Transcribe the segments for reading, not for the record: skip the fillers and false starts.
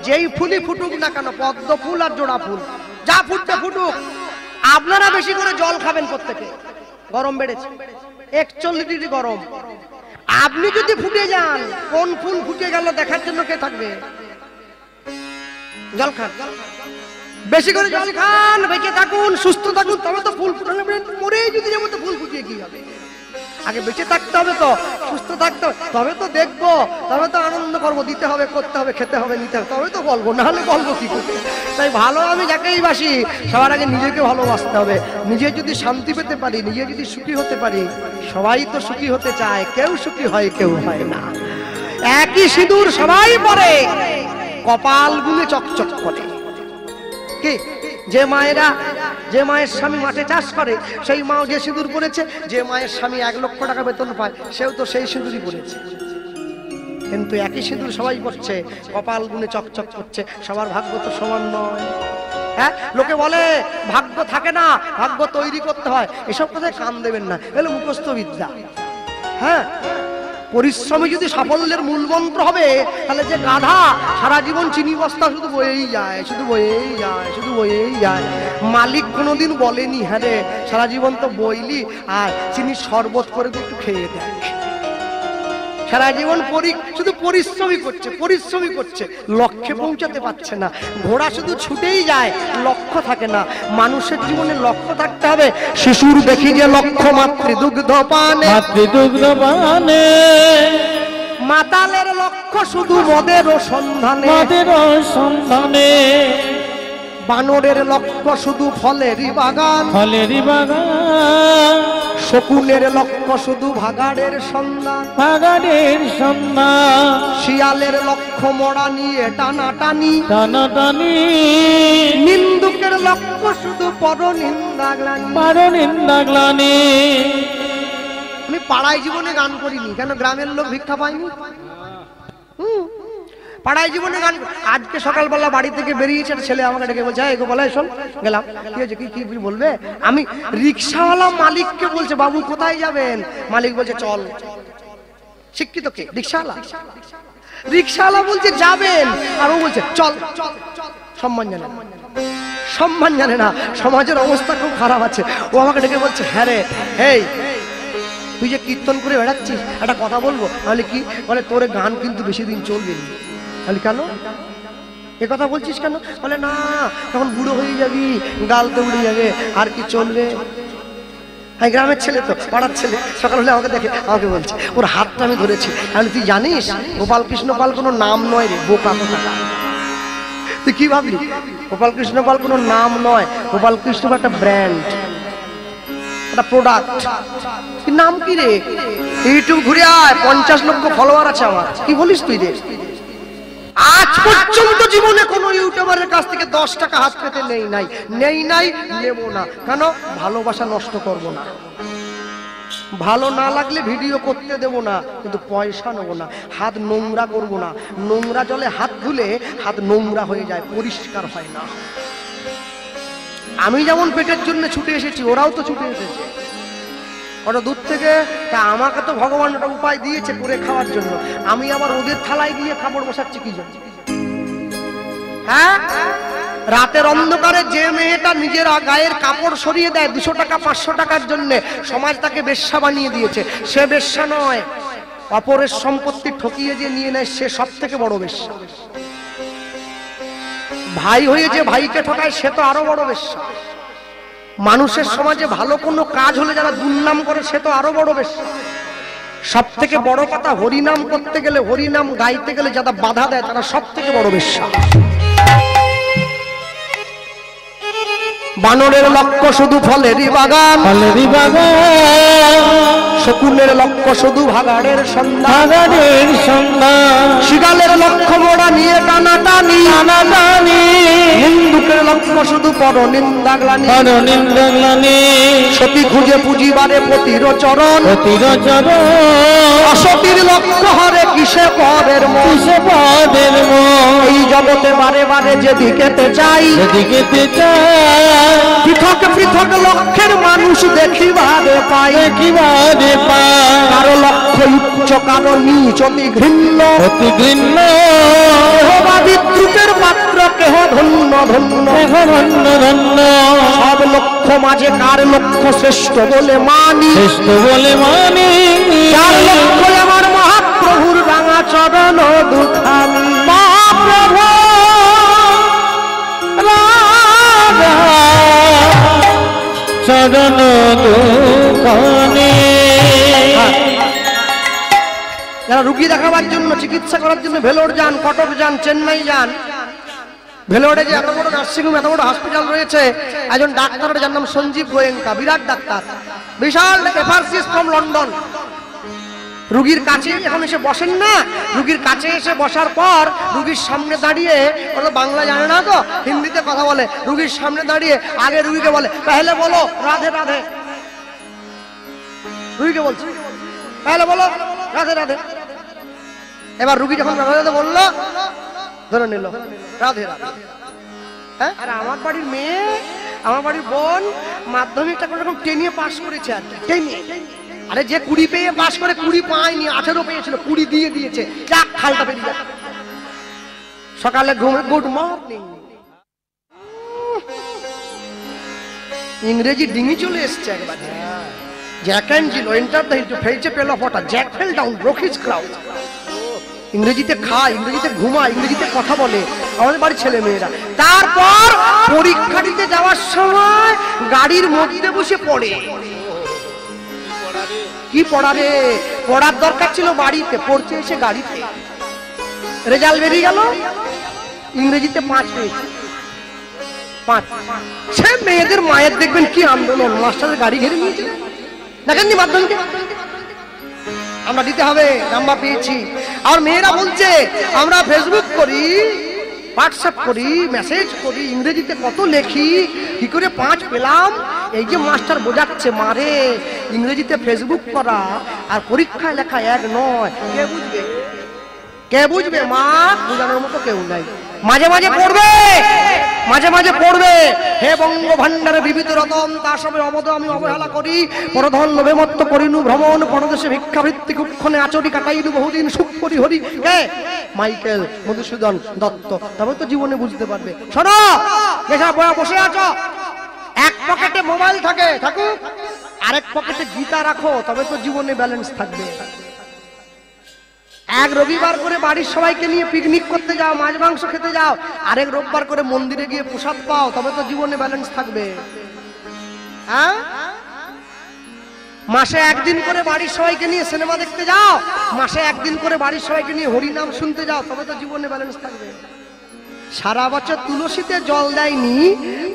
যেই ফুলই ফুটুক না কেন, পদ্ম ফুল আর জোড়া ফুল যা ফুটতে ফুটুক, আপনারা বেশি করে জল খাবেন প্রত্যেকে। গরম বেড়েছে, 41 ডিগ্রি গরম। আপনি যদি ফুটে যান, কোন ফুল ফুটে গেল দেখার জন্য কে থাকবে? জল খান, বেশি করে জল খান, বেঁচে থাকুন, সুস্থ থাকুন, তবে তো ফুল ফুটানো। মরেই যদি যাবো তো ফুল ফুটিয়ে কি হবে? আগে বেঁচে থাকতে হবে, তো সুস্থ থাকতে হবে, তবে তো দেখবো, তবে তো আনন্দ করবো, দিতে হবে, করতে হবে, খেতে হবে, নিতে হবে, তবে তো বলবো, না হলে বলবো কি করে? তাই ভালো আমি যাকেই বাসি, সবার আগে নিজেকে ভালোবাসতে হবে। নিজে যদি শান্তি পেতে পারি, নিজে যদি সুখী হতে পারি, সবাই তো সুখী হতে চায়, কেউ সুখী হয় কেউ হয় না। একই সিঁদুর সবাই পরে, কপাল গুলো চকচক করে। কি যে মায়েরা, যে মায়ের স্বামী মাঠে চাষ করে, সেই মাও যে সিঁদুর পরেছে, যে মায়ের স্বামী 1 লক্ষ টাকা বেতন পায়, সেও তো সেই সিঁদুরই পরেছে। কিন্তু একই সিঁদুর সবাই পরছে, কপাল গুনে চকচক করছে, সবার ভাগ্য তো সমান নয়। হ্যাঁ, লোকে বলে ভাগ্য থাকে না, ভাগ্য তৈরি করতে হয়, এসব কথায় কান দেবেন না, এগুলো মুখস্থ বিদ্যা। হ্যাঁ, পরিশ্রমী যদি সাফল্যের মূল মন্ত্র হবে, তাহলে যে গাধা সারা জীবন চিনি বস্তা শুধু বয়েই যায়, শুধু বয়েই যায়, শুধু বয়েই যায়, মালিক কোনোদিন বলেনি হ্যাঁ রে সারা জীবন তো বইলি, আর চিনি শরবত করে একটু খেয়ে দেয়। সারা জীবন শুধু পরিশ্রমই করছে, পরিশ্রমই করছে, লক্ষ্যে পৌঁছাতে পারছে না। ঘোড়া শুধু ছুটেই যায়, লক্ষ্য থাকে না। মানুষের জীবনে লক্ষ্য থাকতে হবে। শিশুর দেখি যে লক্ষ্য মাতৃদুগ্ধ পানে, মাতৃদুগ্ধ পানে, মাতালের লক্ষ্য শুধু মদের সন্ধানে, মদের সন্ধানে, বানরের লক্ষ্য শুধু ফলেরই বাগান, ফলেরই বাগান, শকুনের লক্ষ্য শুধু ভাগাড়ের সন্ধান, ভাগাড়ের সন্ধান, শিয়ালের লক্ষ্য মরা নিয়ে টানাটানি, টানাটানি, নিন্দুকের লক্ষ্য শুধু পরনিন্দা গ্লানি, পরনিন্দা গ্লানি। আমি পাড়ায় জীবনে গান করিনি, কেন গ্রামের লোক ভিক্ষা পায়নি। পাড়ায় জীবনে গান, আজকে সকালবেলা বাড়ি থেকে বেরিয়েছে ছেলে আমাকে ডেকে বলছে, এই বলে শোন, গেলাম, কি হয়েছে, কি কি বলবে? আমি রিক্সাওয়ালা মালিককে বলছে, বাবু কোথায় যাবেন? মালিক বলছে চল। শিক্ষিত কে? রিক্সাওয়ালা। রিক্সাওয়ালা বলছে যাবেন, আর ও বলছে চল। সম্মান জানে না, সম্মান জানে না, সমাজের অবস্থা খুব খারাপ আছে। ও আমাকে ডেকে বলছে, হ্যাঁ রে, এই তুই যে কীর্তন করে বেড়াচ্ছিস, একটা কথা বলবো। তাহলে কি? বলে তোর গান কিন্তু বেশি দিন চলবে না। তাহলে কেন এ কথা বলছিস কেন? বলে না, তখন বুড়ো হয়ে যাবি, গালতে উড়ে যাবে, আর কি চলবে। হ্যাঁ, গ্রামের ছেলে তো, পাড়ার ছেলে, সকাল হলে আমাকে দেখে, আমাকে বলছে, ওর হাতটা আমি ধরেছি। তাহলে তুই জানিস গোপাল কৃষ্ণ পাল কোনো নাম নয় রে, বোকা কোথাকার। তুই কি ভাবলি গোপাল কৃষ্ণ পাল কোনো নাম নয়? গোপাল কৃষ্ণ একটা ব্র্যান্ড, একটা প্রোডাক্ট। নাম কি রে? ইউটিউব ঘুরে আয়, 50 লক্ষ ফলোয়ার আছে আমার। কি বলিস তুই রে? আজ পর্যন্ত জীবনে কোনো ইউটিউবারের কাছ থেকে 10 টাকা হাত পেতে নেই নাই, নেব না। কেন? ভালোবাসা নষ্ট করব না, ভালো না লাগলে ভিডিও করতে দেব না, কিন্তু পয়সা নেব না, হাত নোংরা করব না। নোংরা জলে হাত ধুলে হাত নোংরা হয়ে যায়, পরিষ্কার হয় না। আমি যেমন পেটের জন্য ছুটে এসেছি, ওরাও তো ছুটে এসেছে ওটা দূর থেকে। তা আমাকে তো ভগবান ওটা উপায় দিয়েছে করে খাওয়ার জন্য, আমি আবার ওদের থালায় গিয়ে খাবার বসাচ্ছি কি জন্য? হ্যাঁ, রাতের অন্ধকারে যে মেয়েটা নিজের গায়ের কাপড় সরিয়ে দেয় 200 টাকা 500 টাকার জন্য, সমাজ তাকে বেশ্যা বানিয়ে দিয়েছে। সে বেশ্যা নয়, অপরের সম্পত্তি ঠকিয়ে যে নিয়ে নেয় সে সব থেকে বড় বেশ্যা। ভাই হয়ে যে ভাইকে ঠকায় সে তো আরো বড় বেশ্যা। মানুষের সমাজে ভালো কোনো কাজ হলে যারা দুর্নাম করে সে তো আরো বড় বেশ্যা। সব থেকে বড় কথা, হরিনাম করতে গেলে, হরিনাম গাইতে গেলে যারা বাধা দেয় তারা সব থেকে বড় বেশ্যা। বানরের লক্ষ্য শুধু ফলেরই বাগান, ফলেরই বাগান, শকুনের লক্ষ্য শুধু ভাগাড়ের সন্ধান, ভাগাড়ের সন্ধান, শিয়ালের লক্ষ্য মোড়া নিয়ে টানাটানি, টানাটানি, হিন্দুকের লক্ষ্য শুধু পরনিন্দা গ্লানি, পরনিন্দা গ্লানি, সতী খুঁজে পুঁজিবারে পতির চরণ, পতির চরণ, অসতীর লক্ষ্য হরে কিসে পদের মন, কিসে পদের মন। এই জগতে বারে বারে যেদিকেতে চাই, যেদিকেতে চাই, পৃথক পৃথক লক্ষ্যের মানুষ দেখিবারে পাই, দেখিবারে পাই। কারো লক্ষ্য উচ্চ, কারো নিচ, অতি ঘৃণ্য, অতি ঘৃণ্য, দেহবাদী দ্রুতের কার লক্ষ্য শ্রেষ্ঠ বলে মানি, শ্রেষ্ঠ বলে মানি, যার লক্ষ্য আমার মহাপ্রভুর রাঙা চরণ দুখানি। মহাপ্রভু রাধা চরণ দুখানি। যারা রুগী দেখাবার জন্য, চিকিৎসা করার জন্য ভেলোর যান, কটক যান, চেন্নাই যান, ভেলোরে যে এত বড় নার্সিংহোম, এত বড় হসপিটাল রয়েছে, একজন ডাক্তার, যার নাম সঞ্জীব গোয়েঙ্কা, বিরাট ডাক্তার, বিশাল রেফারেন্স ফ্রম লন্ডন। রুগীর কাছে এখন এসে বসেন না, রুগীর কাছে এসে বসার পর রুগীর সামনে দাঁড়িয়ে, ওরা তো বাংলা জানে না তো, হিন্দিতে কথা বলে, রুগীর সামনে দাঁড়িয়ে আগে রুগীকে বলে, তাহলে বলো রাধে রাধে। রুগীকে বলছে তাহলে বলো রাধে রাধে। এবার রুগী যখন রাধে রাধে বললো, ধরে নিল রাধে রাধে। হ্যাঁ, আর আমার বাড়ির মেয়ে, আমার বাড়ির বোন মাধ্যমিকটা কোনো রকম 10 পাস করেছে, আর 10। আরে যে 20 পেয়ে পাস করে 20 পায়নি, 18 পেয়েছিল, 20 দিয়ে দিয়েছে, যাক খালটা বেরিয়ে যাক। সকালে ঘুমে গুড মর্নিং, ইংরেজি ডিঙি চলে এসছে একবারে। Jack and Jill enter the hill to fetch a pail of water, Jack fell down, broke his crown. ইংরেজিতে খায়, ইংরেজিতে ঘুমায়, ইংরেজিতে কথা বলে আমাদের বাড়ির ছেলে মেয়েরা। তারপর পরীক্ষা দিতে যাওয়ার সময় গাড়ির মধ্যে বসে পড়ে। কি পড়া রে? পড়ার দরকার ছিল বাড়িতে, পড়তে এসে গাড়িতে। রেজাল্ট বেরিয়ে গেল, ইংরেজিতে 5 পেয়েছে, 5। সে মেয়েদের মায়ের দেখবেন কি আন্দোলন, মাস্টারের গাড়ি ঘিরে নিয়েছে, দেখেননি মাধ্যমিকে আমরা দিতে হবে, নাম্বার পেয়েছি। আর মেয়েরা বলছে আমরা ফেসবুক করি, হোয়াটসঅ্যাপ করি, মেসেজ করি, ইংরেজিতে কত লেখি, কি করে 5 পেলাম। এই যে মাস্টার বোঝাচ্ছে, মারে ইংরেজিতে ফেসবুক করা আর পরীক্ষায় লেখা এক নয়। কে বুঝবে? কে বুঝবে? মা বোঝানোর মতো কেউ নাই। মাঝে মাঝে পড়বে, মাঝে মাঝে পড়বে। হে বঙ্গ ভান্ডারে বিবিধ রতন, তা সবে অবদ আমি অবহেলা করি। পরধন লোভে মত্ত করিনু ভ্রমণ, পরদেশে ভিক্ষাবৃত্তি কুক্ষণে আচরি কাটাইনু বহুদিন সুখ করি হরি। কে? মাইকেল মধুসূদন দত্ত। তবে তো জীবনে বুঝতে পারবে। শোনো, যেসব বসে আছো, এক পকেটে মোবাইল থাকে, থাকুক, আরেক পকেটে গীতা রাখো, তবে তো জীবনে ব্যালেন্স থাকবে। এক রবিবার করে বাড়ির সবাইকে নিয়ে পিকনিক করতে যাও, মাছ মাংস খেতে যাও, আরেক রোববার করে মন্দিরে গিয়ে প্রসাদ পাও, তবে তো জীবনে ব্যালেন্স থাকবে। হ্যাঁ, মাসে একদিন করে বাড়ির সবাইকে নিয়ে সিনেমা দেখতে যাও, মাসে একদিন করে বাড়ির সবাইকে নিয়ে হরিনাম শুনতে যাও, তবে তো জীবনে ব্যালেন্স থাকবে। সারা বছর তুলসীতে জল দেয়নি,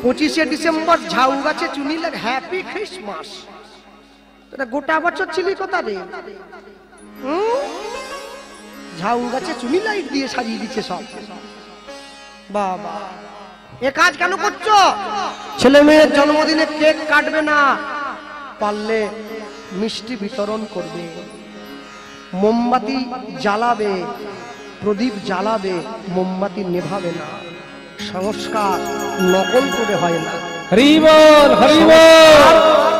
25শে ডিসেম্বর ঝাউ গাছে চুনি লাগে হ্যাপি খ্রিসমাস। গোটা বছর ছিলি কোথা রে? ঝাউ গাছে চুনি লাইট দিয়ে সাজিয়ে দিচ্ছে সব। বাবা, এ কাজ কেন করছো? ছেলে মেয়ের জন্মদিনে কেক কাটবে না, পারলে মিষ্টি বিতরণ করবে, মোমবাতি জ্বালাবে, প্রদীপ জ্বালাবে, মোমবাতি নেভাবে না। সংস্কার নকল করে হয় না, হরি বল, হরি বল,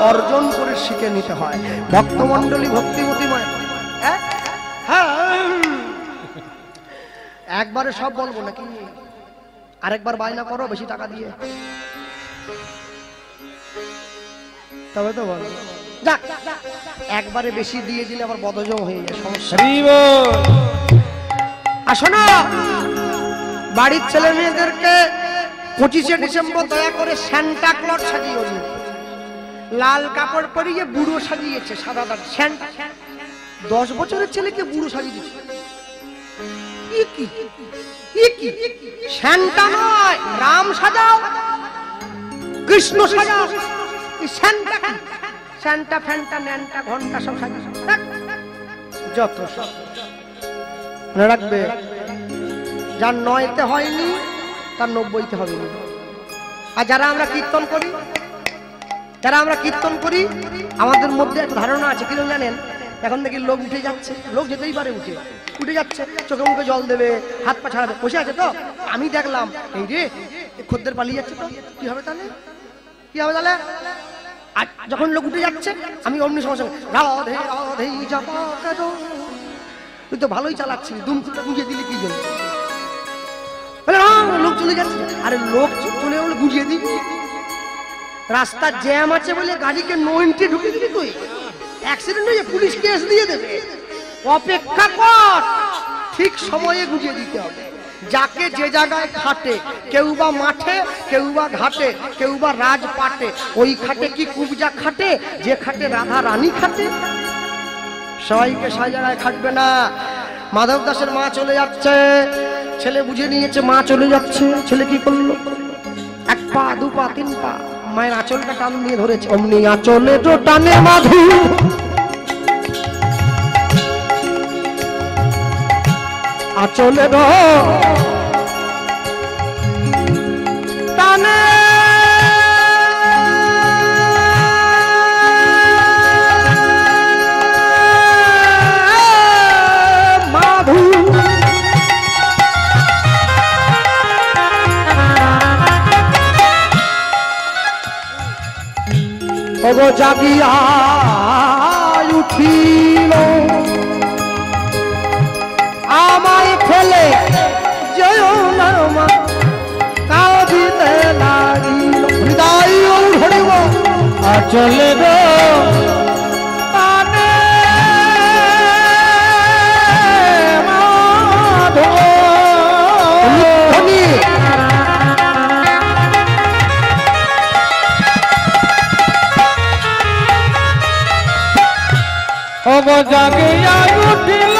অর্জন করে শিখে নিতে হয়। ভক্তমণ্ডলী ভক্তিমতী মায়, হ্যাঁ, একবারে সব বলবো নাকি? আরেকবার বায়না করো বেশি টাকা দিয়ে, তবে তো বলো। যাক, একবারে বেশি দিয়ে দিলে আবার বদজম হয়ে যায়, সমস্যা। আসো না, বাড়ির ছেলে মেয়েদেরকে 25শে ডিসেম্বর দয়া করে সান্টা ক্লজ সাজিয়ে দিন। লাল কাপড় পরিয়ে বুড়ো সাজিয়েছে, সাদা দাগ সান্টা। 10 বছরের ছেলেকে বুড়ো সাজিয়ে দিচ্ছে। সান্টা নয়, রাম সাজাও, কৃষ্ণ সাজাও, সান্টা সান্টা ফ্যান্টা ন্যান্টা ঘন্টা সব সাজিয়ে যত সব মনে রাখবে। যার 9তে হয়নি তার 90তে হবে না। আর যারা আমরা কীর্তন করি, যারা আমরা কীর্তন করি, আমাদের মধ্যে একটা ধারণা আছে, কি জানেন? এখন দেখি লোক উঠে যাচ্ছে, লোক যেতেই পারে, উঠে যাচ্ছে, চোখে মুখে জল দেবে, হাত পা ছাড়াবে, বসে আছে। তো আমি দেখলাম, এই রে খদ্দের পালিয়ে যাচ্ছে, তো কি হবে তাহলে? কি হবে তাহলে? আর যখন লোক উঠে যাচ্ছে, আমি অমনি সঙ্গে সঙ্গে রাধে রাধে যাবা কারো, তুই তো ভালোই চালাচ্ছিস, দুমটা গুঁজিয়ে দিলি কি জন্য? লোক চলে যাচ্ছে, আরে লোক চলে গুঁজিয়ে দিবি, রাস্তা জ্যাম আছে বলে গাড়িকে নো এন্ট্রি ঢুকে দিবি তুই? অ্যাক্সিডেন্ট হয়ে পুলিশ কেস দিয়ে দেবে। অপেক্ষা কর, ঠিক সময়ে গুছিয়ে দিতে হবে। যাকে যে জায়গায় খাটে, কেউ বা মাঠে, কেউ বা ঘাটে, কেউ বা রাজপাটে, ওই খাটে কি কুবজা খাটে, যে খাটে রাধা রানী খাটে। সবাইকে সেই জায়গায় খাটবে না। মাধব দাসের মা চলে যাচ্ছে, ছেলে বুঝে নিয়েছে মা চলে যাচ্ছে। ছেলে কি করলো? এক পা, দু পা, তিন পা, মায়ের আঁচলটা টান দিয়ে ধরেছে। অমনি আঁচলে তো টানে মাধু, আঁচলে টানে মাধু। তব জাগিয়া উঠিল, আমায় ফেলে যেও না মা, কাঁদিতে লাগিল। হৃদয় ধরিব আচলে টানে মাধব। অব জাগিয়া উঠিল,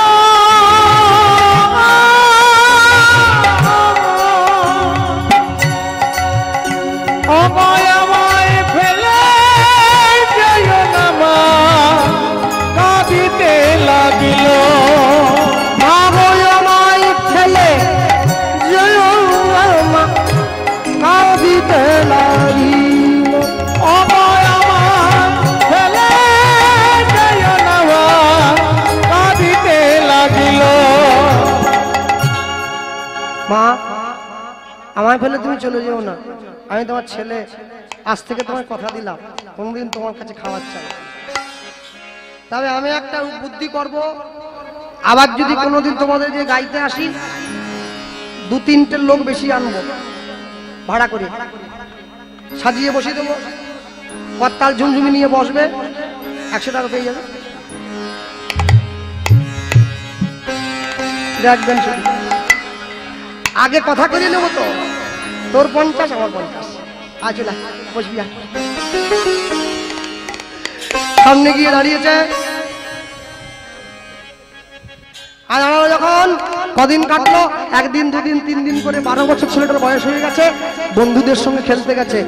আমায় আমায় ফেলে যেও না মা, কাঁদিতে লাগিল। আমায় ফেলে যেও না মা, কাঁদিতে লাগিল। আমায় আমায় ফেলে যেও না মা, কাঁদিতে লাগিল। মা, আমায় ফেলে তুমি চলে যেও না। আমি তোমার ছেলে, আজ থেকে তোমার কথা দিলাম কোনদিন তোমার কাছে খাওয়ার চাই। তবে আমি একটা বুদ্ধি করব, আবার যদি কোনোদিন তোমাদের যে গাইতে আসি, দু তিনটে লোক বেশি আনবো ভাড়া করে, সাজিয়ে বসিয়ে দেবো। করতাল ঝুমঝুমি নিয়ে বসবে, 100 টাকা পেয়ে যাবে। দেখবেন শুধু আগে কথা করে নেবো তো, তোর 50 আমার 50। আচলা বসবি। সামনে গিয়ে দাঁড়িয়েছে, আর দাঁড়ালো যখন কদিন কাটলো, একদিন দুদিন তিন দিন করে 12 বছর ছেলেটার বয়স হয়ে গেছে, বন্ধুদের সঙ্গে খেলতে গেছে।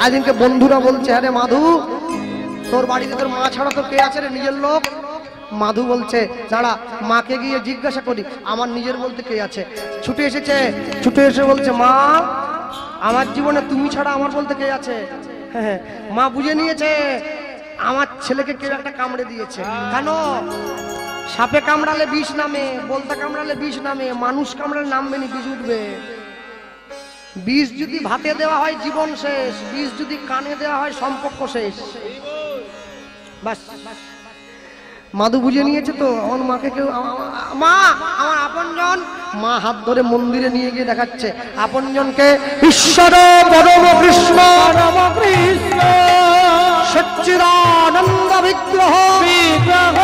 একদিনকে বন্ধুরা বলছে, আরে মাধু, তোর বাড়িতে তোর মা ছাড়া তোর কে আছে রে, নিজের লোক? মাধু বলছে, দাঁড়া মাকে গিয়ে জিজ্ঞাসা করি আমার নিজের বলতে কে আছে। ছুটে এসেছে, ছুটে এসে বলছে, মা আমার জীবনে তুমি ছাড়া আমার বলতে কে আছে? হ্যাঁ, মা বুঝে নিয়েছে আমার ছেলেকে কেউ একটা কামড়ে দিয়েছে। কেন? সাপে কামড়ালে বিষ নামে, বলতে কামড়ালে বিষ নামে, মানুষ কামড়ালে নামবে নি, বিষ উঠবে। বিষ যদি ভাতে দেওয়া হয় জীবন শেষ, বিষ যদি কানে দেওয়া হয় সম্পর্ক শেষ। বাস, মাধু বুঝে নিয়েছে তো আমার মাকে কেউ, মা আমার আপনজন। মা হাত ধরে মন্দিরে নিয়ে গিয়ে দেখাচ্ছে আপনজনকে, ঈশ্বর পরম কৃষ্ণ, পরম কৃষ্ণ সচ্চিদানন্দ বিগ্রহ, বিগ্রহ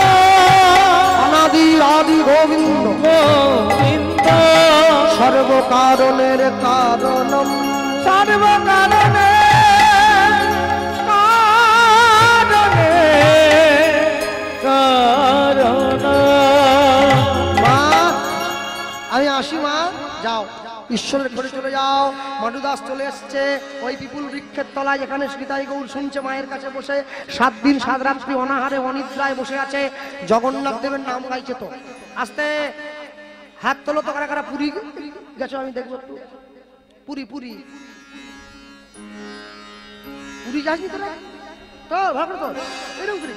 অনাদি আদি গোবিন্দ, গোবিন্দ সর্বকারণের কারণম, সর্বকারণে কারণ। মা আমি আসি, মা যাও ঈশ্বরের ঘরে চলে যাও। মাধুদাস চলে এসছে ওই বিপুল বৃক্ষের তলায়, এখানে সীতাই গৌর শুনছে মায়ের কাছে বসে। 7 দিন 7 রাত্রি অনাহারে অনিদ্রায় বসে আছে। জগন্নাথ দেবের নাম গাইছে তো। আস্তে হাত তোলো তো, কারা কারা পুরী গেছো আমি দেখবো একটু। পুরী পুরী পুরী যাসনি তোরা? তো ভালো তো এরকম করে।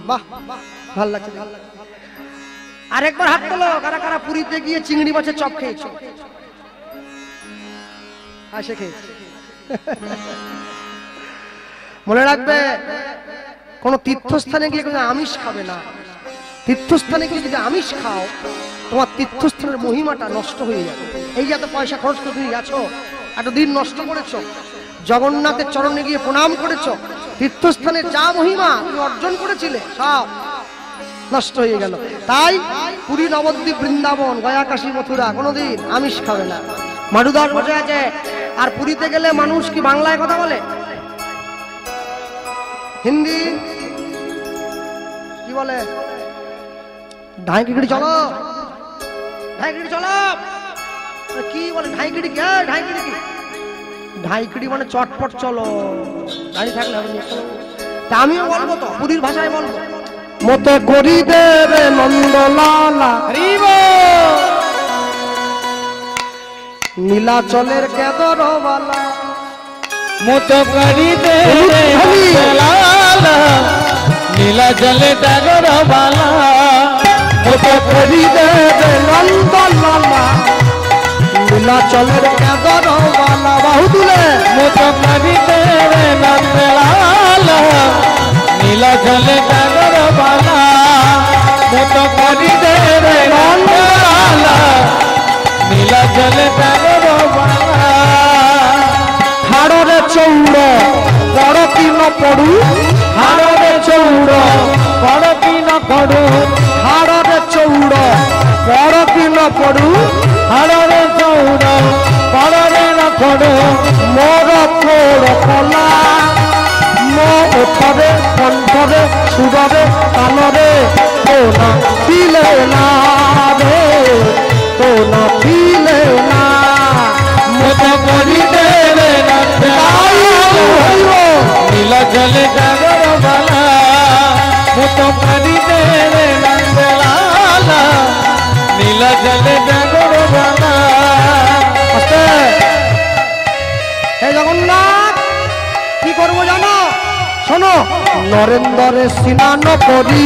বাহ, ভাল লাগছে, ভাল লাগছে। আরেকবার হাত তোলো, কারা কারা পুরীতে গিয়ে চিংড়ি মাছের চপ খেয়েছো? আসে খেয়েছে। মনে রাখবে, কোন তীর্থস্থানে গিয়ে কোনো আমিষ খাবে না। তীর্থস্থানে গিয়ে যদি আমিষ খাও, তোমার তীর্থস্থানের মহিমাটা নষ্ট হয়ে যাবে। এই যে এত পয়সা খরচ করে তুমি গেছো, এতদিন নষ্ট করেছো, জগন্নাথের চরণে গিয়ে প্রণাম করেছো, তীর্থস্থানের যা মহিমা তুমি অর্জন করেছিলে সব নষ্ট হয়ে গেল। তাই পুরী, নবদ্বীপ, বৃন্দাবন, গয়া, কাশী, মথুরা কোনোদিন আমিষ খাবে না। মাডুদাস বসে আছে। আর পুরীতে গেলে মানুষ কি বাংলায় কথা বলে, হিন্দি কি বলে? ঢাইকিড়ি চলো, ঢাইকিড়ি চলো, কি বলে? ঢাইকিড়ি কে? ঢাইকিড়ি কি? ঢাইকিড়ি মানে চটপট চলো, গাড়ি থাকলে হবে না। তা আমিও বলবো তো, পুরীর ভাষায় বলবো, মতে করি দেবে নন্দলালা নীলাচলের কেদরবালা, মত করি দে নীলা জলে ডাগর বালা, মত করি দেবে নন্দলালা নীলাচলের কেদরবালা। বাহু তুলে মত করি দে নন্দলাল নীলা জলে ডাগর বালা, মত করি দে নন্দলাল নীলা জলে ডাগর বালা। হাড়রে চৌড় বড় কিন পড়ু, হাড়রে চৌড় বড় কিন পড়ু, হাড়রে চৌড় বড় কিন পড়ু, হাড়রে চৌড় বড়রে ন পড়ু, মোর তোর কলা মো ওঠরে কণ্ঠরে সুররে কানরে তো না দিলে না রে, তো না দিলে না। মত করি দে নীলা জলে ডাগর বালা, মত করি দে নন্দলাল নীলা জলে ডাগর বালা। হে জগন্নাথ, কি করবো জানো? শোনো, নরেন্দ্রে স্নান করি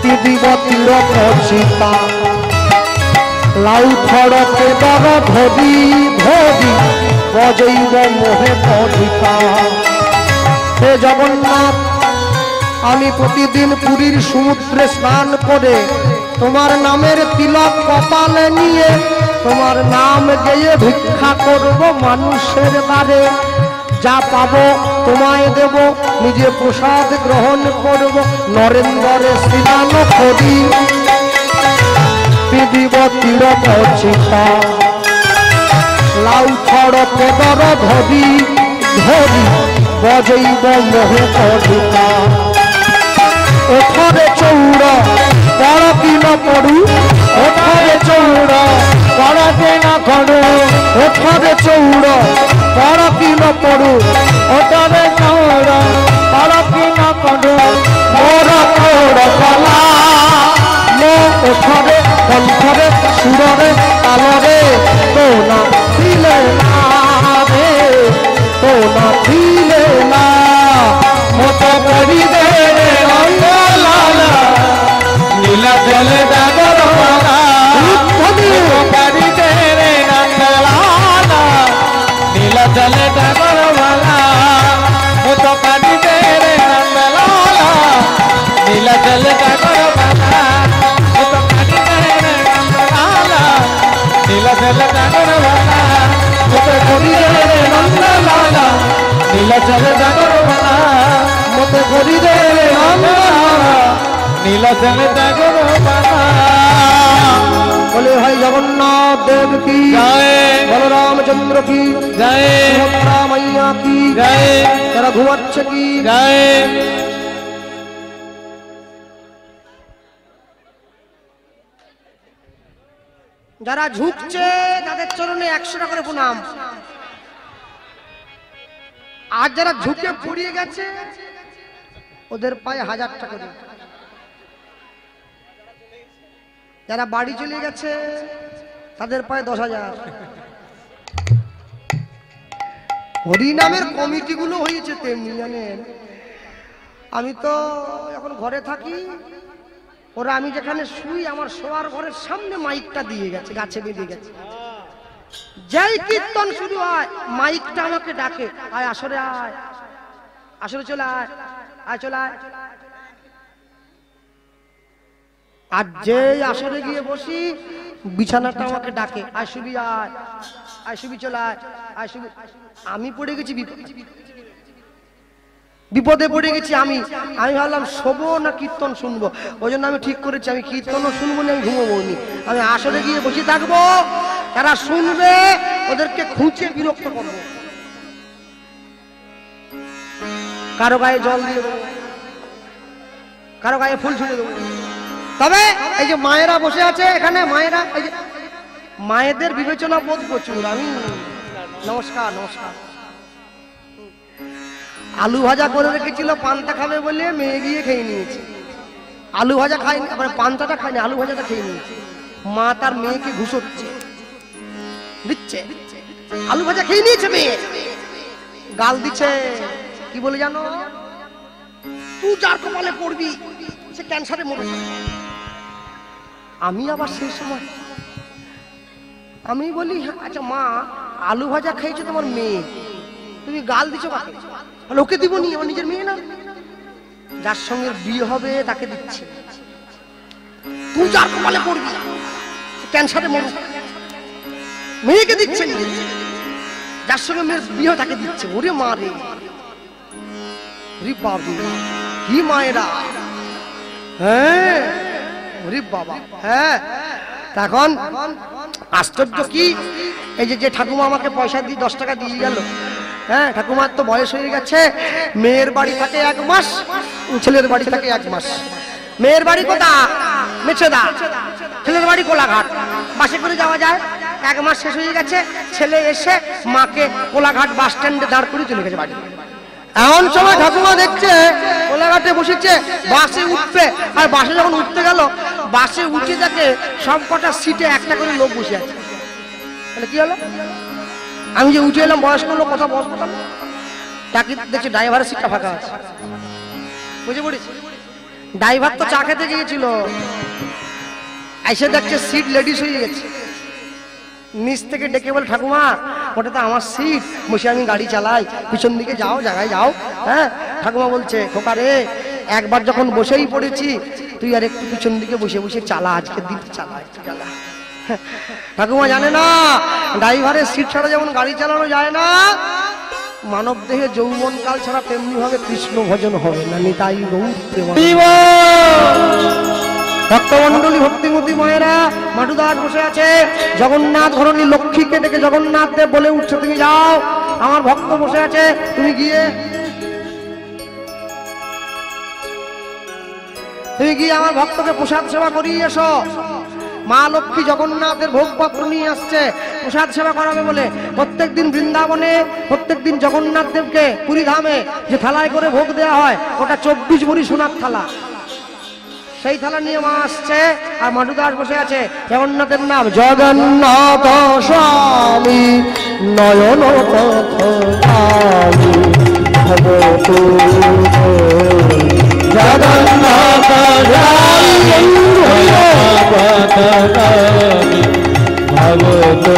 তিদিব তীরথ সীতা, লাউ থড়কে দর ধরি ধরি বজৈব মোহে পধিকা। হে জগন্নাথ, আমি প্রতিদিন পুরীর সমুদ্রে স্নান করে তোমার নামের তিলক কপালে নিয়ে তোমার নাম গেয়ে ভিক্ষা করব মানুষের দ্বারে। যা পাবো তোমায় দেব, নিজে প্রসাদ গ্রহণ করব। নরেন্দ্রে স্নান করি বিধিব তীরথ সীতা, লাউ থড়কে দর ধরি ধরি বজৈব মোহে পধিকা। ওঠরে চৌড় বড় কিন পড়ু, ওঠরে চৌড় বড় কিন পড়ু, ওঠরে চৌড় বড় কিন পড়ু, ওঠরে চৌড় বড় কিন পড়ু, মোর তোর কলা মো ওঠরে কণ্ঠরে সুররে তালরে তো না দিলে না রে, তো না দিলে না। মত করি দে নন্দলাল নীলা জলে ডাগর বালা, মত করি দে নন্দলাল নীলা জলে ডাগর বালা, মত করি দে নন্দলাল নীলা জলে ডাগর বালা, মত করি দে নন্দলাল নীলা জলে ডাগর বালা, মত করি দে নন্দলাল নীলা জলে ডাগর বালা, মতে করি দে নীলা জলে ডাগর বালা। বলে ভাই জগন্নাথ দেব কি জয়, বলরামচন্দ্র কি জয়, সুভদ্রা মাইয়া কি জয়, তারা ঘুমাচ্ছে কি? জয়। যারা ঝুঁকছে তাদের চরণে 100 টাকা করে প্রণাম। আর যারা ঝুঁকে পড়িয়ে গেছে ওদের পায়ে 1000 টাকা করে। যারা বাড়ি চলে গেছে তাদের পায়ে 10,000। হরিনামের কমিটিগুলো হয়েছে তেমনি, জানেন। আমি তো এখন ঘরে থাকি, ওরা আমি যেখানে শুই আমার শোয়ার ঘরের সামনে মাইকটা দিয়ে গেছে, গাছে বেঁধে গেছে। যেই কীর্তন শুরু হয় মাইকটা আমাকে ডাকে, আয় আসরে, আয় আসরে চলে আয়, আয় চলে আয়। আর যেই আসরে গিয়ে বসি বিছানাটা আমাকে ডাকে, আয় শুবি আয়। আয় সুবি চলে আয়, আয় সুবি। আমি পড়ে গেছি বিপদে পড়ে গেছি। আমি ভাবলাম শোবো না কীর্তন শুনবো, ওই জন্য আমি ঠিক করেছি আমি কীর্তনও শুনবো না, আমি ঘুমোবো নি, আমি আসরে গিয়ে বসে থাকবো, তারা শুনবে, ওদেরকে খুঁজে বিরক্ত করবো, কারো গায়ে জল দিয়ে দেবো, কারো গায়ে ফুল ছুঁড়ে দেবো। তবে এই যে মায়েরা বসে আছে এখানে, মায়েরা এই যে মায়েদের বিবেচনা বোধ প্রচুর। আমি নমস্কার নমস্কার। আলু ভাজা করে রেখেছিল পান্তা খাবে বলে মেয়ে গিয়ে খেয়ে নিয়েছে। আলু ভাজা খায়নি, পান্তাটা খায়নি, আলু ভাজাটা খেয়ে নিয়েছে। মা তার মেয়েকে ঘুষোচ্ছে, দিচ্ছে, আলু ভাজা খেয়ে নিয়েছে মেয়ে, গাল দিচ্ছে, কি বলে জানো, তুই যার কপালে পড়বি সে ক্যান্সারে মরে যাবে। আমি আবার সেই সময় আমি বলি, আচ্ছা মা আলু ভাজা খেয়েছে তোমার মেয়ে, তুমি গাল দিছো কাকে? লোকে দিব নি, আমার নিজের মেয়ে না, যার সঙ্গে বিয়ে হবে তাকে দিচ্ছে। তুই যার কপালে পড়বি ক্যান্সারে মরে, মেয়েকে দিচ্ছে, যার সঙ্গে মেয়ের বিয়ে তাকে দিচ্ছে। ওরে মা রে, কি মায়েরা, হ্যাঁ ওরে বাবা। হ্যাঁ তখন আশ্চর্য কি, এই যে ঠাকুমা আমাকে পয়সা দিয়ে 10 টাকা দিয়ে গেল, হ্যাঁ ঠাকুমার তো বয়স হয়ে গেছে, মেয়ের বাড়ি থাকে 1 মাস, ছেলের বাড়ি থাকে 1 মাস। মেয়ের বাড়ি কোথা? মেছেদা, ছেলের বাড়ি কোলাঘাট, বাসে করে যাওয়া যায়। 1 মাস শেষ হয়ে গেছে, ছেলে এসে মাকে কোলাঘাট বাস স্ট্যান্ডে দাঁড় করে চলে গেছে বাড়ি। এমন সময় ঠাকুমা দেখছে কোলাঘাটে বসেছে, বাসে উঠবে, আর বাসে যখন উঠতে গেল, বাসে উঠে দেখে সবকটা সিটে একটা করে লোক বসে আছে। তাহলে কি হলো? আমি যে উঠে এলাম, বয়স্ক লোক, কথা বসবো, তাকে দেখছি ড্রাইভারের সিটটা ফাঁকা আছে। বুঝে পড়েছি, ড্রাইভার তো চা খেতে গিয়েছিল, এসে দেখছে সিট লেডিস হয়ে গেছে। নিচ থেকে ডেকে বলে, ঠাকুমা ওটা তো আমার সিট, বসে আমি গাড়ি চালাই, পিছন দিকে যাও, জায়গায় যাও। হ্যাঁ ঠাকুমা বলছে, খোকা রে, একবার যখন বসেই পড়েছি, তুই আর একটু পিছন দিকে বসে বসে চালা, আজকে দিন চালা, একটু চালা। ঠাকুমা জানে না ড্রাইভারের সিট ছাড়া যেমন গাড়ি চালানো যায় না, মানব দেহে যৌবন কাল ছাড়া তেমনি ভাবে কৃষ্ণ ভজন হবে না। নিতাই গৌর ভক্তমন্ডলী, ভক্তিমতী মায়েরা, মাটুদাস বসে আছে, জগন্নাথ ঘরণী লক্ষ্মীকে ডেকে জগন্নাথ দেব বলে উঠছে, তুমি যাও, আমার ভক্ত বসে আছে, তুমি গিয়ে আমার ভক্তকে প্রসাদ সেবা করিয়ে এসো। মা লক্ষ্মী জগন্নাথের ভোগপত্র নিয়ে আসছে প্রসাদ সেবা করাবে বলে। প্রত্যেকদিন বৃন্দাবনে, প্রত্যেকদিন জগন্নাথ দেবকে পুরী ধামে যে থালায় করে ভোগ দেওয়া হয়, ওটা 24 ভরি সোনার থালা, সেই থালা নিয়ে মা আসছে, আর মাটুদাস বসে আছে। জগন্নাথের নাম জগন্নাথ স্বামী নয়ন পথগামী ভবতু, জগন্নাথ স্বামী নয়ন পথগামী ভবতু,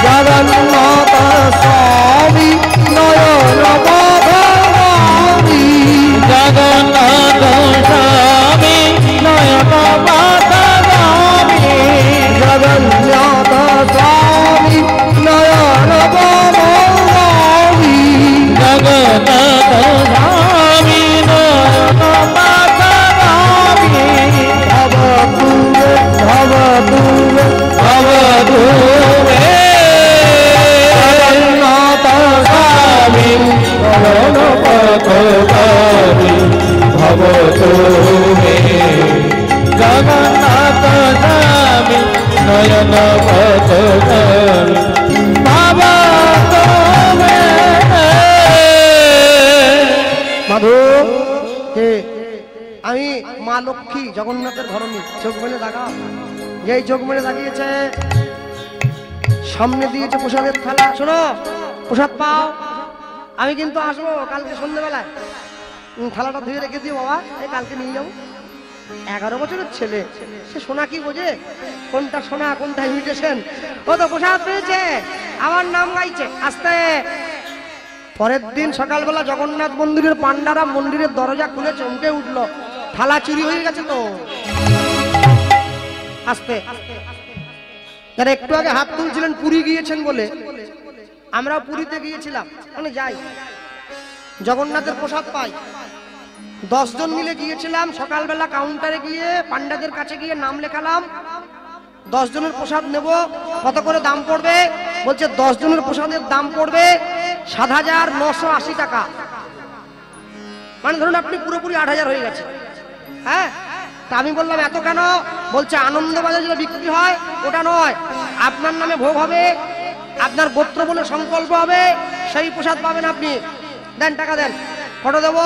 জগন্নাথ স্বামী নয়ন পথগামী, জগন্নাথ স্বামী নয়ন পথগামী, জগন্নাথ স্বামী নয়ন পথগামী, জগন্নাথ স্বামী নয়ন পথগামী, ভবদূরে ভবদূরে ভবদূরে, জগন্নাথ স্বামী নয়ন পথগামী ভবতু মে, জগন্নাথ স্বামী নয়ন পথগামী ভবতু মে। মাধু, আমি মা লক্ষ্মী জগন্নাথের ঘরণী, চোখ মেলে তাকাও। যেই চোখ মেলে তাকিয়েছে, সামনে দিয়েছে প্রসাদের থালা, শোনো প্রসাদ পাও, আমি কিন্তু আসবো কালকে সন্ধ্যেবেলায়, থালাটা ধুয়ে রেখে দিও বাবা, এই কালকে নিয়ে যাবো। 11 বছরের ছেলে, সে সোনা কি বোঝে, কোনটা সোনা কোনটা ইমিটেশন। ও তো প্রসাদ পেয়েছে, আমার নাম গাইছে, আস্তে। পরের দিন সকালবেলা জগন্নাথ মন্দিরের পান্ডারা মন্দিরের দরজা খুলে চমকে উঠলো, থালা চুরি হয়ে গেছে তো। আস্তে যারা একটু আগে হাত তুলছিলেন পুরী গিয়েছেন বলে, আমরা পুরীতে গিয়েছিলাম, মানে যাই জগন্নাথের প্রসাদ পাই। 10 জন মিলে গিয়েছিলাম। সকালবেলা কাউন্টারে গিয়ে পান্ডাদের কাছে গিয়ে নাম লেখালাম। 10 জনের প্রসাদ নেব, কত করে দাম পড়বে? বলছে 10 জনের প্রসাদের দাম পড়বে 7,980 টাকা। মানে ধরুন আপনি পুরোপুরি 8,000 হয়ে গেছে। হ্যাঁ, তা আমি বললাম এত কেন? বলছে আনন্দবাজার যেটা বিক্রি হয় ওটা নয়, আপনার নামে ভোগ হবে, আপনার গোত্র বলে সংকল্প হবে, সেই প্রসাদ পাবেন আপনি। দেন, টাকা দেন। কত দেবো?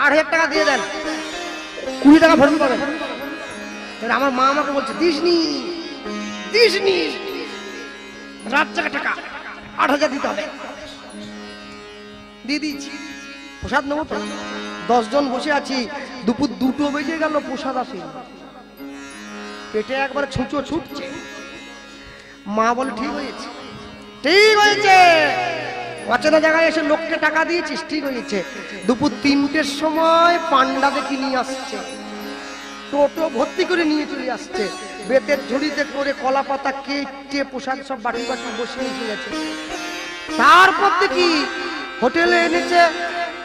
8,000 টাকা দিয়ে দেন, 20 টাকা ফেরত পাবেন। আমার মা আমাকে বলছে দিসনি রাত জায়গা টাকা 8,000 দিতে হবে। দিয়ে দিচ্ছি, প্রসাদ নেবো তো। 10 জন বসে আছি, দুপুর 2টো বেজে গেল, প্রসাদ আসে। পেটে একবারে ছুঁচো ছুটছে। মা বলে ঠিক হয়েছে, ঠিক হয়েছে, অচেনা জায়গায় এসে লোককে টাকা দিয়েছিস, ঠিক হয়েছে। দুপুর 3টের সময় পান্ডা দেখি নিয়ে আসছে, টোটো ভর্তি করে নিয়ে চলে আসছে, বেতের ঝুড়িতে করে কলা পাতা কেটে প্রসাদ সব বাটি বাটি বসে নিয়ে গেছে। তারপর দেখি হোটেলে এনেছে।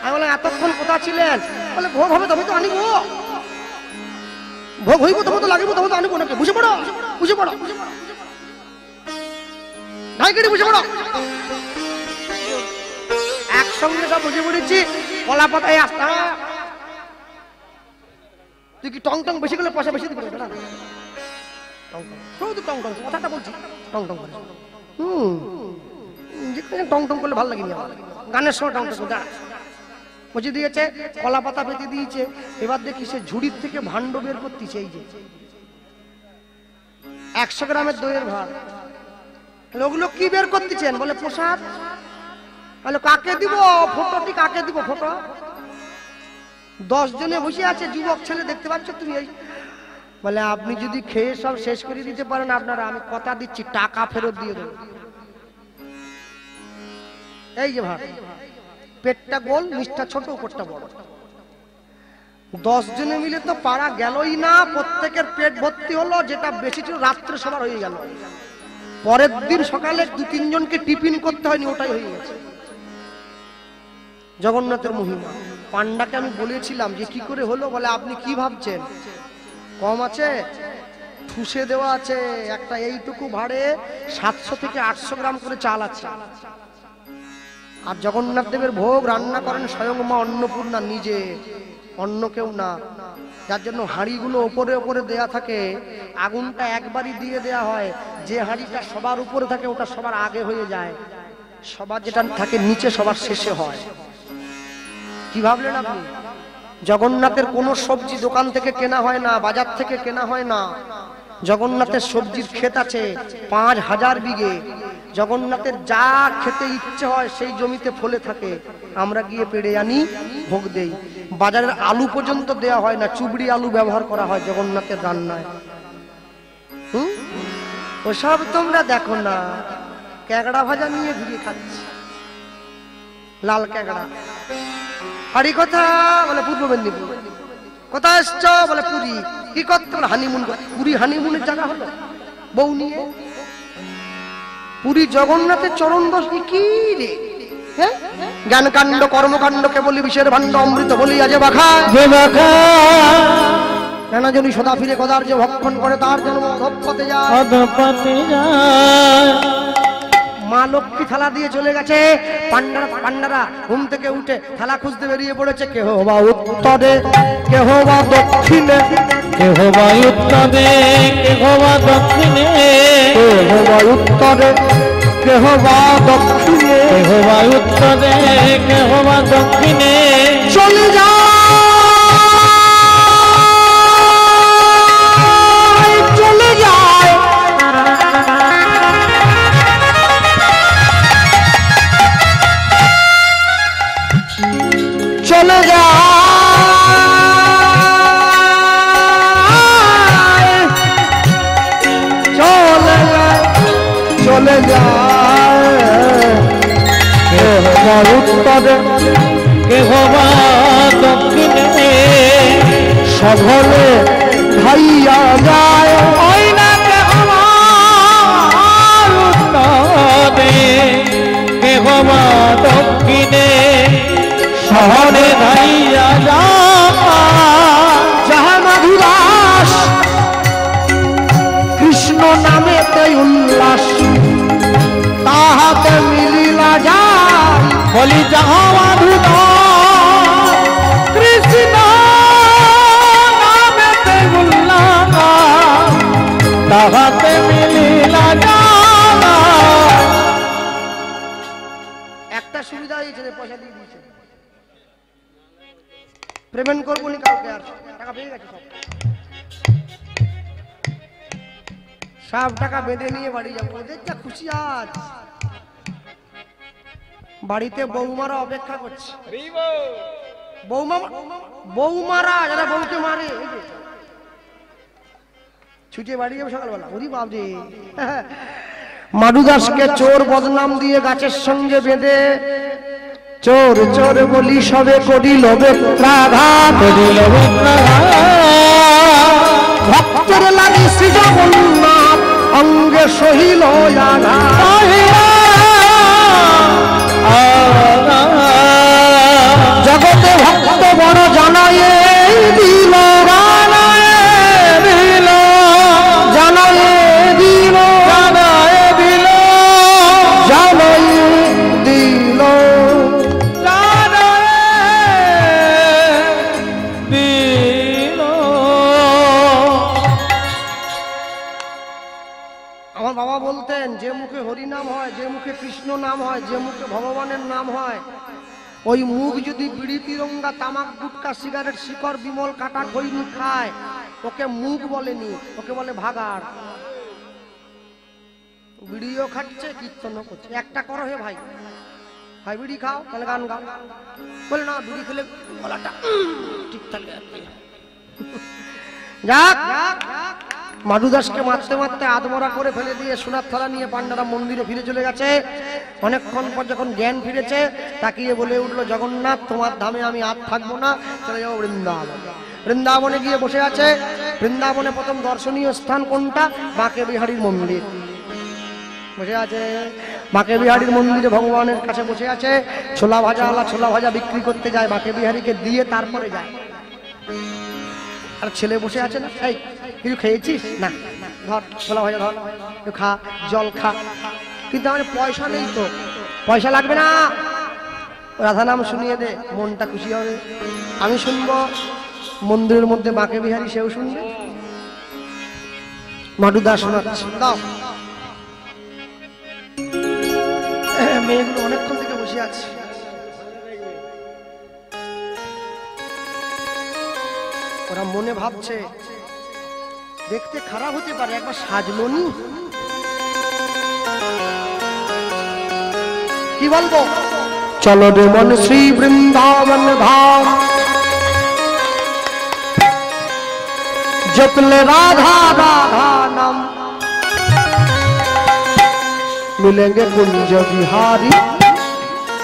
আমি বললাম এতক্ষণ কোথা ছিলেন? বলে ভোগ হবে তবে তো আনিব, ভোগ হইব তবে তো লাগিব, তবে তো আনিব নাকি। বুঝে পড়ো, বুঝে পড়ো, ঢাইকেটে বুঝে পড়ো। একসঙ্গে সব বুঝে পড়েছি। কলা পাতায় আসতে, তুই কি টং টং বেশি করলে পয়সা বেশি দিবি না? টং টং কথাটা বলছি, টং টং করে। যেখানে টং টং করলে ভালো লাগেনি আমার, গানের সময় টং টং করে বুঝে দিয়েছে। কলা পাতা পেতে দিয়েছে। এবার দেখি সে ঝুড়ির থেকে ভাণ্ড বের করতেছে। এই যে 100 গ্রামের দইয়ের ভাত। ওগুলো কি বের করতেছেন? বলে প্রসাদ। বলে কাকে দিব? ফটোটি কাকে দিব? ফটো 10 জনে বসে আছে, যুবক ছেলে দেখতে পাচ্ছ তুমি। এই বলে আপনি যদি খেয়ে সব শেষ করে দিতে পারেন আপনারা, আমি কথা দিচ্ছি টাকা ফেরত দিয়ে দেবো। এই যে ভাত, পেটটা গোল, নিচটা ছোট, উপরটা বড়। 10 জনে মিলে তো পারা গেলই না, প্রত্যেকের পেট ভর্তি হলো। যেটা বেশি ছিল রাত্রে সবার হয়ে গেল। পরের দিন সকালে 2-3 জনকে টিফিন করতে হয়নি, ওটাই হয়ে গেছে। জগন্নাথের মহিমা। পান্ডাকে আমি বলেছিলাম যে কি করে হলো? বলে আপনি কি ভাবছেন কম আছে? ঠুসে দেওয়া আছে একটা, এইটুকু ভাড়ে 700 থেকে 800 গ্রাম করে চাল আছে। আর জগন্নাথ দেবের ভোগ রান্না করেন স্বয়ং মা অন্নপূর্ণা নিজে, অন্য কেউ না। যার জন্য হাঁড়িগুলো ওপরে ওপরে দেয়া থাকে, আগুনটা একবারই দিয়ে দেয়া হয়। যে হাঁড়িটা সবার উপরে থাকে ওটা সবার আগে হয়ে যায়, সবার যেটা থাকে নিচে সবার শেষে হয়। কি ভাবলেন আপনি? জগন্নাথের কোন সবজি দোকান থেকে কেনা হয় না, বাজার থেকে কেনা হয় না। জগন্নাথের সবজির ক্ষেত আছে 5000 বিঘে। জগন্নাথের যা খেতে ইচ্ছে হয় সেই জমিতে ফলে থাকে, আমরা গিয়ে পেড়ে আনি, ভোগ দেই। বাজারের আলু পর্যন্ত দেয়া হয় না, চুবড়ি আলু ব্যবহার করা হয় জগন্নাথের রান্নায়। ওসব তোমরা দেখো না, ক্যাংড়া ভাজা নিয়ে ঘুরিয়ে খাচ্ছি, লাল ক্যাংড়া। হাড়ি কথা? বলে পূর্ব মেদিনীপুর। কোথায় এসছ? বলে পুরী। কি করতে? বলে হানিমুন। পুরী হানিমুনের জায়গা হলো? বউ নিয়ে পুরী জগন্নাথের চরণ দশ কি রে? হ্যাঁ, জ্ঞান কাণ্ড কর্মকাণ্ড কেবলি বিষের ভাণ্ড, অমৃত বলি আজ বাখায়। কেন জনি সদা ফিরে কদার যে ভক্ষণ করে তার জন্ম অধঃপতে যায়। মা লক্ষ্মী থালা দিয়ে চলে গেছে। পান্ডারা ঘুম থেকে উঠে থালা খুঁজতে বেরিয়ে পড়েছে। কেহ বা উত্তরে, কেহ বা দক্ষিণে, কেহ বা উত্তরে, কেহ বা দক্ষিণে, কেহ বা উত্তরে, কেহ বা দক্ষিণে, কেহ বা উত্তরে, কেহ বা দক্ষিণে চলে যায়, চলে যায়। চলে যায়, চলে যায়, চলে যায়। কেহ বা উত্তরে, কেহ বা দক্ষিণে সকলে ভাইয়া যায়। ওই না কেহ বলি যাহা মাধুর কৃষ্ণ নামেতে গুল্লাম তাহাতে মিলিলা জানা। একটা সুবিধা হয়েছে, পয়সা দিয়ে দিয়েছে, পেমেন্ট করবো নি কাউকে, আর টাকা পেয়ে গেছে, সব টাকা বেঁধে নিয়ে বাড়ি যাবো। ওদের যা খুশি আজ, বাড়িতে বৌমারা অপেক্ষা করছে। বৌমারা যারা বউকে মারে ছুটে বাড়ি যাবে সকালবেলা। ওরি বাবরে, মাধুদাসকে চোর বদনাম দিয়ে গাছের সঙ্গে বেঁধে চোর চোর বলি সবে করিল বেত্রাঘাত, ভক্তের লাগি শ্রী জগন্নাথ অঙ্গে সহিল আঘাত। জগতে ভক্ত বড় জানায় দিল, জানায় দিল, জানায় দিল, জানায় দিল, জানায় দিল, জানায় দিল। আমার বাবা বলতেন, যে মুখে হরি নাম হয়, যে মুখে কৃষ্ণ নাম হয়, যে মুখে ভগবানের নাম হয়, ওই মুখ যদি বিড়ি তিরঙ্গা তামাক গুটকা সিগারেট শিকড় বিমল কাটা খৈনি খায়, ওকে মুখ বলেনি, ওকে বলে ভাগাড়। বিড়িও খাচ্ছে কীর্তনও করছে। একটা করো হে ভাই, ভাই বিড়ি খাও, তাহলে গান গাও। বলে না, বিড়ি খেলে গলাটা ঠিক থাকে। যাক, মাধুদাসকে মারতে মারতে আদমরা করে ফেলে দিয়ে সোনার থালা নিয়ে পান্ডারা মন্দিরে ফিরে চলে গেছে। অনেকক্ষণ পর যখন জ্ঞান ফিরেছে, তাকিয়ে বলে উঠলো, জগন্নাথ তোমার ধামে আমি আর থাকবো না, চলে যাবো বৃন্দাবন। বৃন্দাবনে গিয়ে বসে আছে। বৃন্দাবনে প্রথম দর্শনীয় স্থান কোনটা? বাঁকে বিহারীর মন্দির। বসে আছে বাঁকে বিহারীর মন্দিরে, ভগবানের কাছে বসে আছে। ছোলা ভাজা আলা ছোলা ভাজা বিক্রি করতে যায়, বাঁকে বিহারীকে দিয়ে তারপরে যায়। আর ছেলে বসে আছে না, এই কিছু খেয়েছিস? না, ধর ছোলা ভাজা, ধর একটু খা, জল খা। কিন্তু আমার পয়সা নেই তো। পয়সা লাগবে না, রাধা নাম শুনিয়ে দে, মনটা খুশি হবে। আমি শুনবো, মন্দিরের মধ্যে বাঁকে বিহারী সেও শুনবে। মাধুদাস শোনাচ্ছে, দাও। মেয়েগুলো অনেকক্ষণ থেকে বসে আছে। ওরা মনে ভাবছে, দেখতে খারাপ হতে পারে, একবার সাজলো নি। কি বলবো? চলো রে মন শ্রী বৃন্দাবন ধাম, जपले राधा राधा नाम, मिलेंगे कुंज बिहारी,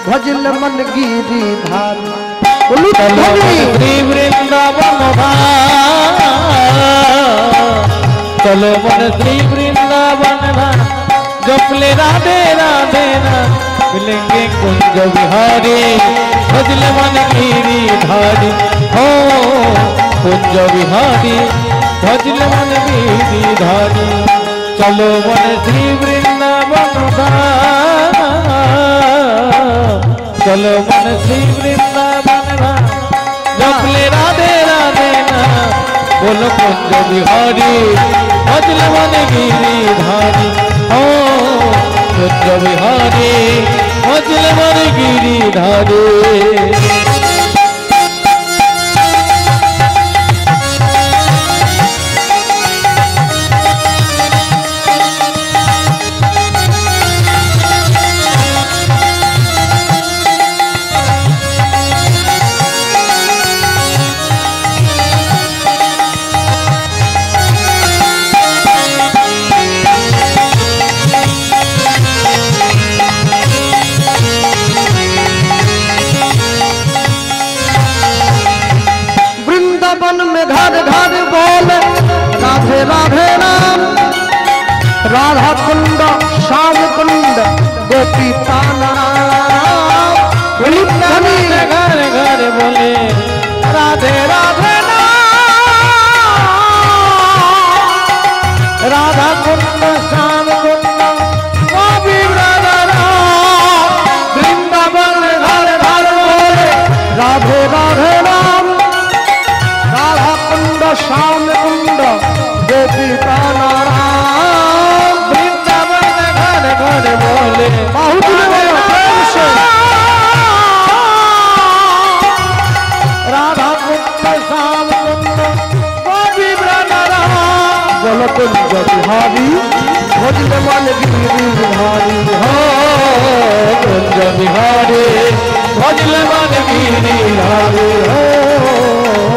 भजल मन गिरी धारी। श्री वृंदावन धाम, चलो मन श्री वृंदावन धाम, जपले राधे राधे नाम, मिलेंगे कुंज बिहारी, भजल मन गिरी धारी। हो कुंज बिहारी, भजल मन गिरी धारी, चलो मन श्री वृंदावन धाम, चलो मन श्री वृंदावन धाम, जपले राधे राधे नाम, बोलो कुंज बिहारी, भजल मन गिरी धारी। हो कुंज बिहारी, भजल मन गिरी धारी। घर घर बोले राधे राधे नाम, राधा कुंड श्याम कुंड गोपी ताना। घर घर बोले राधे राधे नाम, राधा कुंड श्याम कुंड गोपी ताना। वृंदावन রাম বৃন্দাবন ঘরে ঘরে বলে বাহু তুলে বলো রাধা কুন্দ শ্যাম কুন্দ গোপী প্রাণ রাম বলো কুঞ্জ বিহারী ভজলে মন গিরিধারী কুঞ্জ বিহারে ভজলে মন গিরিধারে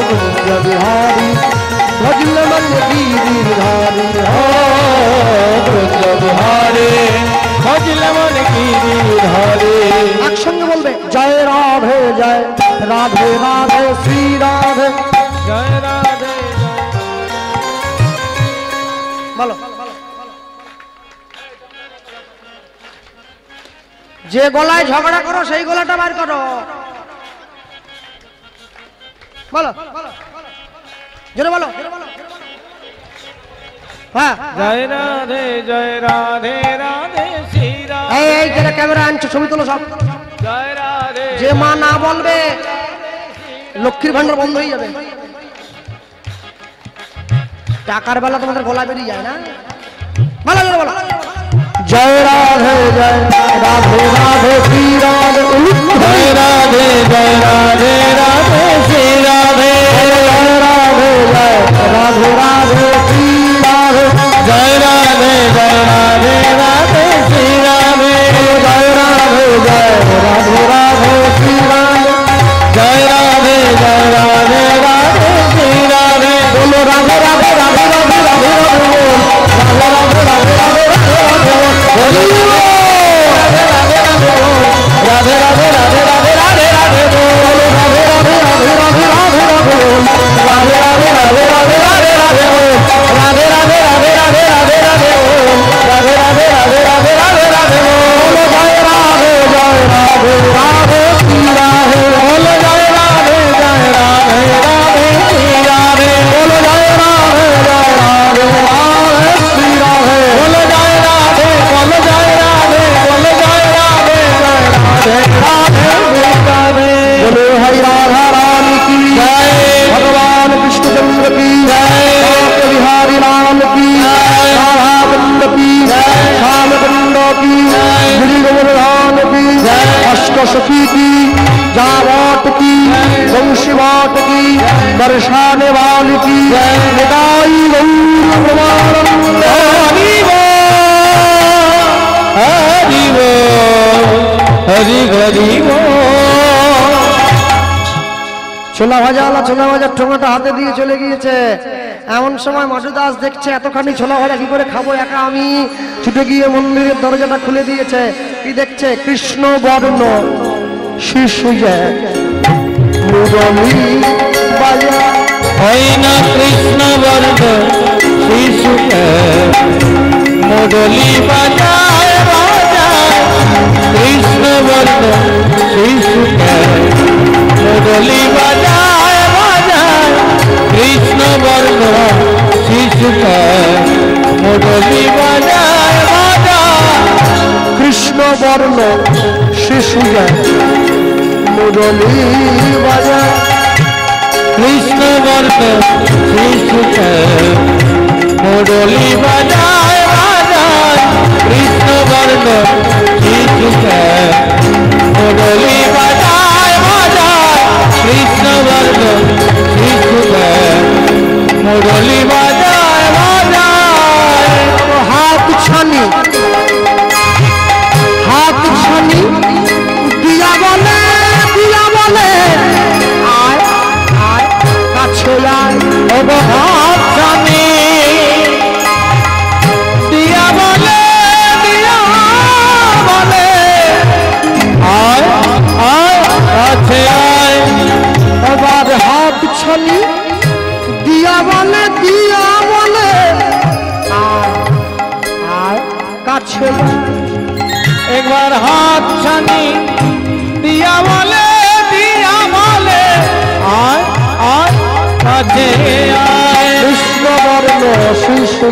কুঞ্জ বিহারী ভজলে মন গিরিধারী কুঞ্জ বিহারে ভজলে মন গিরিধারে একসঙ্গে বলবে জয় রাধে জয় রাধে রাধে শ্রী রাধে জয় রাধে বলো যে গলায় ঝগড়া করো সেই গলাটা বার করো বলো জোরে বলো হ্যাঁ জয় রাধে রাধে শ্রী রাধে এই যারা ক্যামেরা আনছো ছবি তোলো সব জয় রাধে যে মা না বলবে লক্ষ্মীর ভান্ডার বন্ধ হয়ে যাবে টাকার বেলা তোমাদের গলা বেরিয়ে যায় না বলো জোরে বলো জয় রাধে জয় রাধে রাধে শ্রী রাধে জয় রাধে রাধে শ্রী রাধে জয় রাধে জয় রাধে রাধে শ্রী রাধে জয় রাধে রাধে শ্রী রাধে জয় রাধে জয় রাধে রাধে শ্রী রাধে জয় রাধে রাধে শ্রী রাধে বলো রাধে রাধে রাধে রাধে রাধে রাধে বল রাধে রাধে রাধে রাধে রাধে রাধে রাধে রাধে রাধে রাধে রাধে বল রাধে রাধে রাধে রাধে রাধে রাধে বল রাধে রাধে রাধে রাধে রাধে রাধে বল রাধে রাধে রাধে রাধে রাধে রাধে বল রাধে রাধে রাধে রাধে রাধে রাধে বল জয় রাধে জয় রাধে রাধে শ্রী রাধে বল জয় রাধে জয় রাধে রাধে শ্রী রাধে বল জয় রাধে জয় রাধে রাধে শ্রী রাধে বল জয় রাধে বল জয় রাধে বল জয় রাধে জয় রাধে রাধে শ্রী রাধে बोलो हरि राधा रानी की जय भगवान कृष्णचंद्र की जय बिहारी राम की राधा कुंड की श्याम कुंड की गिरि गोवर्धन की अष्ट सखी की जावट की वंशी वाट की बरसाने वाली की निदाई गौर प्रमानंद हरि हरि हरि ছোলা ভাজার ঠোঙাটা হাতে দিয়ে চলে গিয়েছে। এমন সময় মধুদাস দেখছে এতখানি ছোলা ভাজা কি করে খাবো একা আমি, ছুটে গিয়ে মন্দিরের দরজাটা খুলে দিয়েছে। কি দেখছে? কৃষ্ণ বর্ণ শিশু মুরলী বাজা হয় না কৃষ্ণ বর্ণ শিশু মুরলী বাজায় বাজায় কৃষ্ণ বর্ণ শিশু মুরলী বাজায় বাজায় কৃষ্ণ বর্ণ শিশু মুরলী বাজায় বাজায় কৃষ্ণ বর্ণ শিশু মুরলী বাজা কৃষ্ণ বর্ণ শিশু মুরলী বাজায় বাজায় কৃষ্ণ বর্ণ শিশু মুরলী বাজায় বাজায় কৃষ্ণ বর্ণ শিশু মুরলী বাজায় বাজায় হাত ছানি দিয়া বলে আয় আয় কাছে আয় হাত ছানি দিয়া বলে আয় আয় কাছে আয় এবার হাত ছানি দিয়া বলে আয় আয় কাছে আয় একবার হাত ছানি দিয়া বলে আয় আয় কাছে আয় কৃষ্ণ বর্ণ শিশু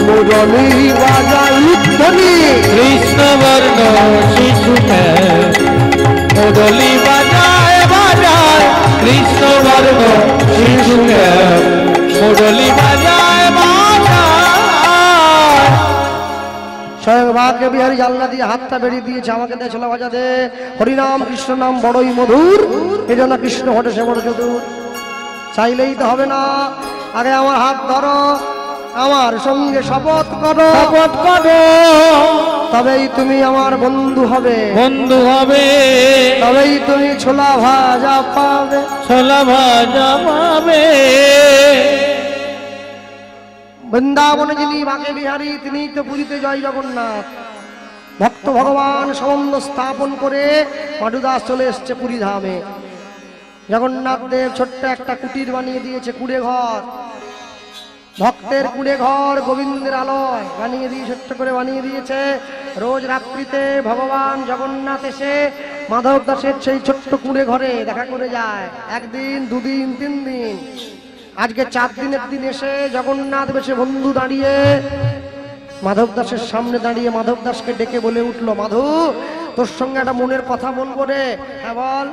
মুরলী বাজা উদ্ধনি কৃষ্ণ বর্ণ শিশু মুরলী বাজায় বাজায় কৃষ্ণ বর্ণ শিশু মুরলী বাজায় বাজায় বাঁকে বিহারি জানলা দিয়ে হাতটা বেরিয়ে দিয়েছে, আমাকে দে ছোলা ভাজা দে। হরিনাম কৃষ্ণ নাম বড়ই মধুর, এই জন্য কৃষ্ণ ঘটে সে বড় চতুর। চাইলেই তো হবে না, আগে আমার হাত ধরো, আমার সঙ্গে শপথ করো, শপথ করো, তবেই তুমি আমার বন্ধু হবে, বন্ধু হবে, তবেই তুমি ছোলা ভাজা পাবে। ছোলা ভাজা পাবে। বৃন্দাবনে যিনি বাঁকে বিহারী, তিনি তো পুরীতে জয় জগন্নাথ। ভক্ত ভগবান সম্বন্ধ স্থাপন করে মাধুদাস চলে এসছে পুরী ধামে। জগন্নাথ দেব ছোট্ট একটা কুটির বানিয়ে দিয়েছে, কুড়ে ঘর, ভক্তের কুড়ে ঘর, গোবিন্দের আলয় বানিয়ে দিয়ে ছোট্ট করে বানিয়ে দিয়েছে। রোজ রাত্রিতে ভগবান জগন্নাথ এসে মাধব দাসের সেই ছোট্ট কুড়ে ঘরে দেখা করে যায়, একদিন, দুদিন, 3 দিন। আজকে 4 দিনের দিন এসে জগন্নাথ বেশে বন্ধু দাঁড়িয়ে মাধব দাসের সামনে দাঁড়িয়ে মাধব দাসকে ডেকে বলে উঠলো, মাধু তোর সঙ্গে একটা মনের কথা বলবো রে। হ্যাঁ বল।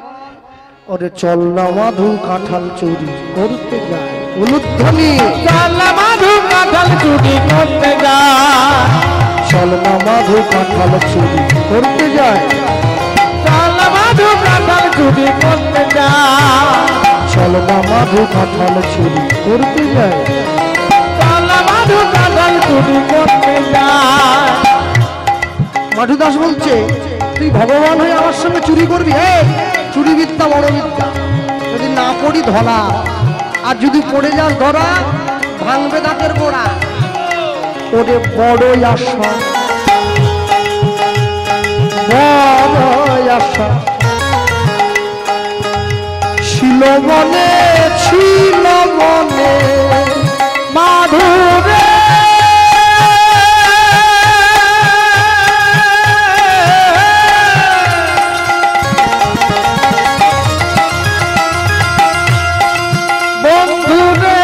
ওরে চল না মাধু কাঁঠাল চুরি করতে যায়, উলুধ্বনি চল না মাধু কাঁঠাল চুরি করতে যায়, চল না মাধু কাঁঠাল চুরি করতে যায়, চল না মাধু কাঁঠাল চুরি করতে যায়, চল না মাধু কাঁঠাল চুরি করতে যায়, চল না মাধু কাঁঠাল চুরি করতে যায়। মাধু দাস বলছে, তুই ভগবান হয়ে আমার সঙ্গে চুরি করবি? চুরি বিদ্যা বড় বিদ্যা, যদি না পড়ি ধরা, আর যদি পড়ে যাস ধরা ভাঙবে দাঁতের গোড়া। ওরে বড়ই আশা, বড়ই আশা ছিল মনে, ছিল মনে মাধুরে বন্ধুরে,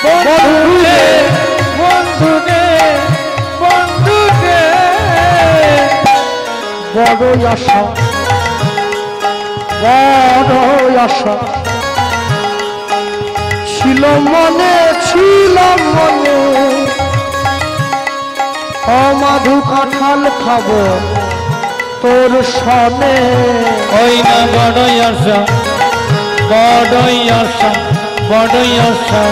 বন্ধুরে, বন্ধুরে, বন্ধুরে, বড়ই আশা, বড়ই আশা ছিল মনে, ছিল মনে অমাধু কাঁঠাল খাবো তোর সনে। ওই না বড়ই আশা, বড়ই আশা, বড়ই আশা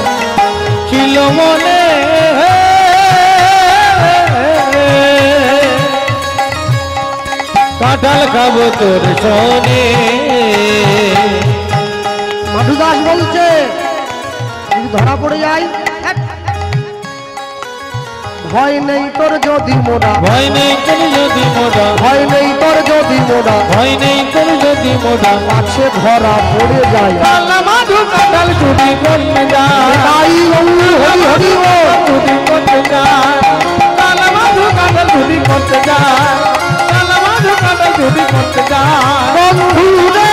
ছিল মনে, কাঁঠাল খাবো তোর সনে। মাধু দাস বলছে, যদি ধরা পড়ে যাই, ভয় নেই তোর যদি মোরা, ভয় নেই তোর যদি মোরা, ভয় নেই তোর যদি মোরা, ভয় নেই তোর যদি মোরা, কাছে ধরা পড়ে যায়। চল না মাধু কাঁঠাল চুরি করতে যায়, তাই হরি হরি ও চুরি করতে যায়, চল না মাধু কাঁঠাল চুরি করতে যায়, চল না মাধু কাঁঠাল চুরি করতে যায়। বন্ধু রে